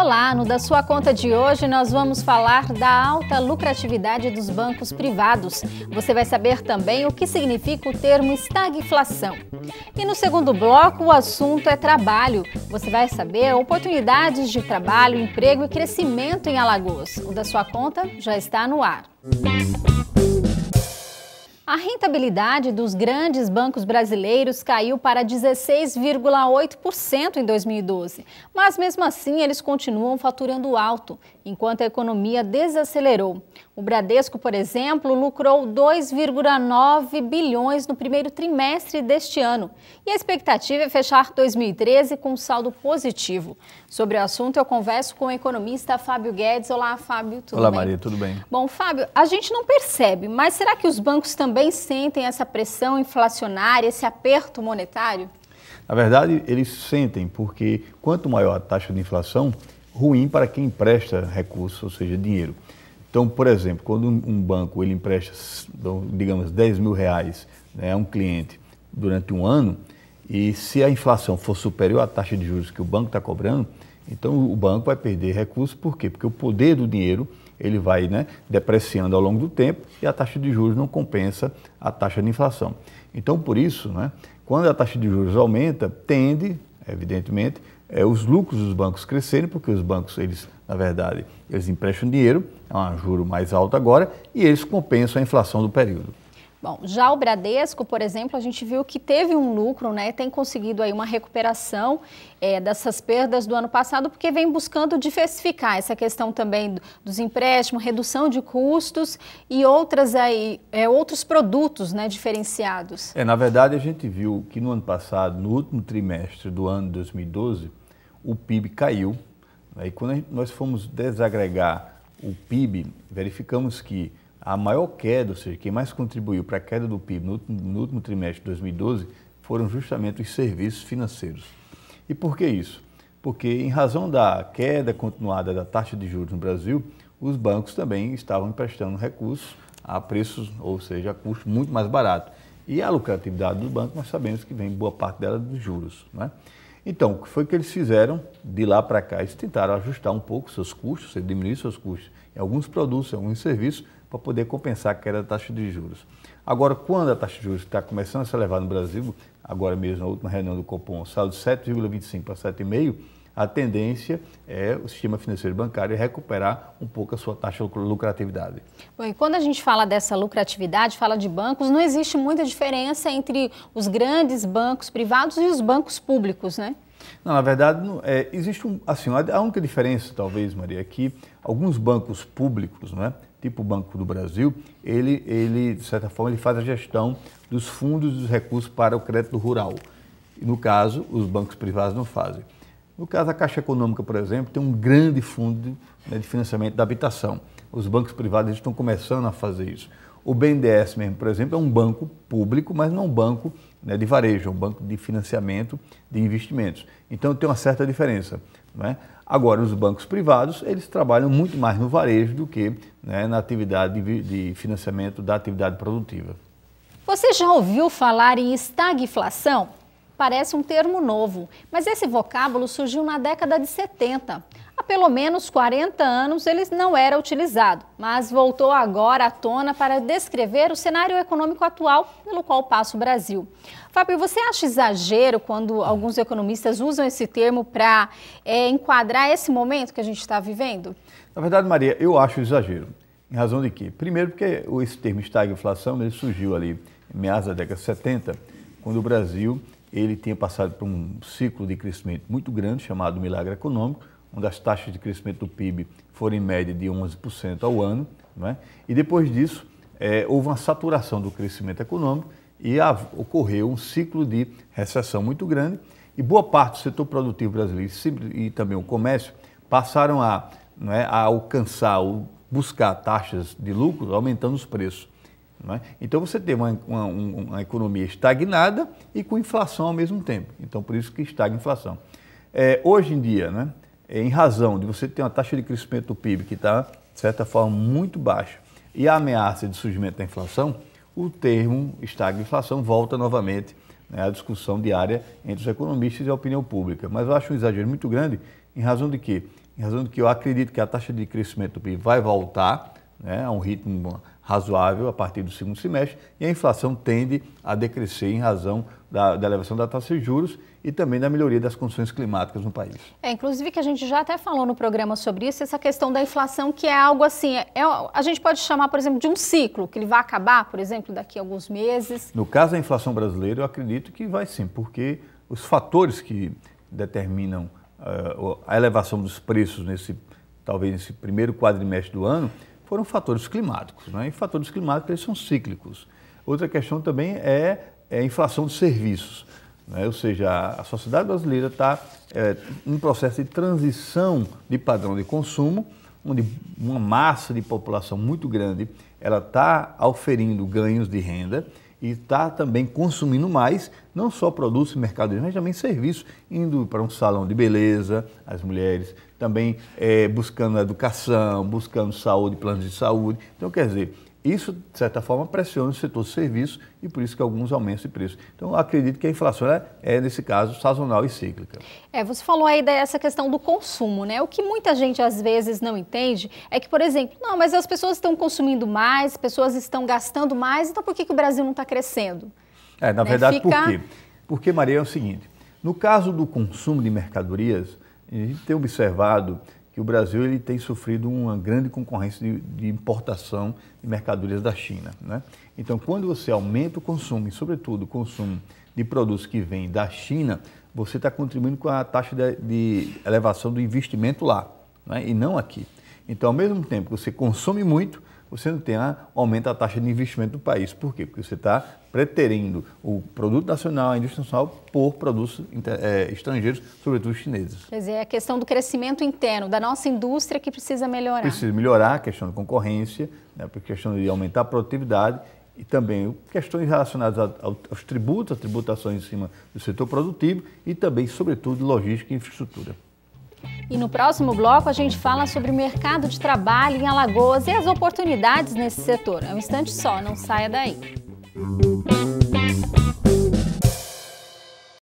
Olá, no Da Sua Conta de hoje nós vamos falar da alta lucratividade dos bancos privados. Você vai saber também o que significa o termo estagflação. E no segundo bloco o assunto é trabalho. Você vai saber oportunidades de trabalho, emprego e crescimento em Alagoas. O Da Sua Conta já está no ar. A rentabilidade dos grandes bancos brasileiros caiu para 16,8% em 2012, mas mesmo assim eles continuam faturando alto, enquanto a economia desacelerou. O Bradesco, por exemplo, lucrou 2,9 bilhões no primeiro trimestre deste ano e a expectativa é fechar 2013 com saldo positivo. Sobre o assunto eu converso com o economista Fábio Guedes. Olá, Fábio, tudo bem? Olá, Maria, tudo bem? Bom, Fábio, a gente não percebe, mas será que os bancos também sentem essa pressão inflacionária, esse aperto monetário? Na verdade, eles sentem, porque quanto maior a taxa de inflação, ruim para quem empresta recursos, ou seja, dinheiro. Então, por exemplo, quando um banco ele empresta, digamos, 10 mil reais, né, a um cliente durante um ano, e se a inflação for superior à taxa de juros que o banco está cobrando, então o banco vai perder recursos. Por quê? Porque o poder do dinheiro ele vai, né, depreciando ao longo do tempo e a taxa de juros não compensa a taxa de inflação. Então, por isso, né, quando a taxa de juros aumenta, tende, evidentemente, os lucros dos bancos crescerem, porque os bancos, eles, na verdade, eles emprestam dinheiro, é um juro mais alto agora, e eles compensam a inflação do período. Bom, já o Bradesco, por exemplo, a gente viu que teve um lucro, né? Tem conseguido aí uma recuperação dessas perdas do ano passado, porque vem buscando diversificar essa questão também dos empréstimos, redução de custos e outros produtos, né, diferenciados. Na verdade, a gente viu que no ano passado, no último trimestre do ano de 2012, o PIB caiu. Né? E quando nós fomos desagregar o PIB, verificamos que a maior queda, ou seja, quem mais contribuiu para a queda do PIB no último trimestre de 2012 foram justamente os serviços financeiros. E por que isso? Porque em razão da queda continuada da taxa de juros no Brasil, os bancos também estavam emprestando recursos a preços, ou seja, a custo muito mais barato. E a lucratividade do banco, nós sabemos que vem boa parte dela dos juros, né? Então, o que foi que eles fizeram de lá para cá? Eles tentaram ajustar um pouco seus custos, diminuir seus custos em alguns produtos, em alguns serviços, para poder compensar a queda da taxa de juros. Agora, quando a taxa de juros está começando a se elevar no Brasil, agora mesmo na última reunião do Copom, saiu de 7,25 para 7,5, a tendência é o sistema financeiro bancário recuperar um pouco a sua taxa de lucratividade. Bom, e quando a gente fala dessa lucratividade, fala de bancos, não existe muita diferença entre os grandes bancos privados e os bancos públicos, né? Não, na verdade, existe a única diferença, talvez, Maria, é que alguns bancos públicos, né, tipo o Banco do Brasil, ele, de certa forma, ele faz a gestão dos fundos dos recursos para o crédito rural. E, no caso, os bancos privados não fazem. No caso, a Caixa Econômica, por exemplo, tem um grande fundo, né, de financiamento da habitação. Os bancos privados estão começando a fazer isso. O BNDES mesmo, por exemplo, é um banco público, mas não um banco, né, de varejo, é um banco de financiamento de investimentos. Então tem uma certa diferença, né? Agora, os bancos privados, eles trabalham muito mais no varejo do que, né, na atividade de financiamento da atividade produtiva. Você já ouviu falar em estagflação? Parece um termo novo, mas esse vocábulo surgiu na década de 70. Há pelo menos 40 anos ele não era utilizado, mas voltou agora à tona para descrever o cenário econômico atual pelo qual passa o Brasil. Fábio, você acha exagero quando alguns economistas usam esse termo para enquadrar esse momento que a gente está vivendo? Na verdade, Maria, eu acho exagero. Em razão de quê? Primeiro porque esse termo estagflação ele surgiu ali em meados da década de 70, quando o Brasil ele tinha passado por um ciclo de crescimento muito grande, chamado milagre econômico, onde as taxas de crescimento do PIB foram em média de 11% ao ano, não é? E depois disso, houve uma saturação do crescimento econômico e ocorreu um ciclo de recessão muito grande e boa parte do setor produtivo brasileiro e também o comércio passaram a alcançar ou buscar taxas de lucro aumentando os preços. Não é? Então você tem uma economia estagnada e com inflação ao mesmo tempo. Então por isso que estagna a inflação. Hoje em dia, né, em razão de você ter uma taxa de crescimento do PIB que está, de certa forma, muito baixa e a ameaça de surgimento da inflação, o termo estagflação volta novamente, né, à discussão diária entre os economistas e a opinião pública. Mas eu acho um exagero muito grande Em razão de quê? Em razão de que eu acredito que a taxa de crescimento do PIB vai voltar, né, a um ritmo razoável a partir do segundo semestre, e a inflação tende a decrescer em razão da elevação da taxa de juros e também da melhoria das condições climáticas no país. Inclusive que a gente já até falou no programa sobre isso, essa questão da inflação, que é algo assim, a gente pode chamar, por exemplo, de um ciclo, que ele vai acabar, por exemplo, daqui a alguns meses. No caso da inflação brasileira, eu acredito que vai sim, porque os fatores que determinam a elevação dos preços talvez nesse primeiro quadrimestre do ano, foram fatores climáticos, né? E fatores climáticos eles são cíclicos. Outra questão também é a inflação de serviços, né? Ou seja, a sociedade brasileira está em processo de transição de padrão de consumo, onde uma massa de população muito grande ela está auferindo ganhos de renda e está também consumindo mais, não só produtos e mercadorias, mas também serviços, indo para um salão de beleza, as mulheres, também buscando educação, buscando saúde, planos de saúde. Então, quer dizer, isso, de certa forma, pressiona o setor de serviços e por isso que alguns aumentam de preço. Então, eu acredito que a inflação nesse caso, sazonal e cíclica. Você falou aí dessa questão do consumo, né? O que muita gente, às vezes, não entende é que, por exemplo, não, mas as pessoas estão consumindo mais, as pessoas estão gastando mais, então por que o Brasil não está crescendo? Na verdade, por quê? Porque, Maria, é o seguinte, no caso do consumo de mercadorias, a gente tem observado que o Brasil ele tem sofrido uma grande concorrência de importação de mercadorias da China, né? Então, quando você aumenta o consumo, e sobretudo o consumo de produtos que vêm da China, você está contribuindo com a taxa de elevação do investimento lá, né? E não aqui. Então, ao mesmo tempo que você consome muito, você não tem aumenta a taxa de investimento do país. Por quê? Porque você está preterindo o produto nacional, a indústria nacional, por produtos estrangeiros, sobretudo chineses. Quer dizer, é a questão do crescimento interno da nossa indústria que precisa melhorar. Precisa melhorar a questão da concorrência, né, a questão de aumentar a produtividade e também questões relacionadas aos tributos, as tributações em cima do setor produtivo e também, sobretudo, logística e infraestrutura. E no próximo bloco a gente fala sobre o mercado de trabalho em Alagoas e as oportunidades nesse setor. É um instante só, não saia daí.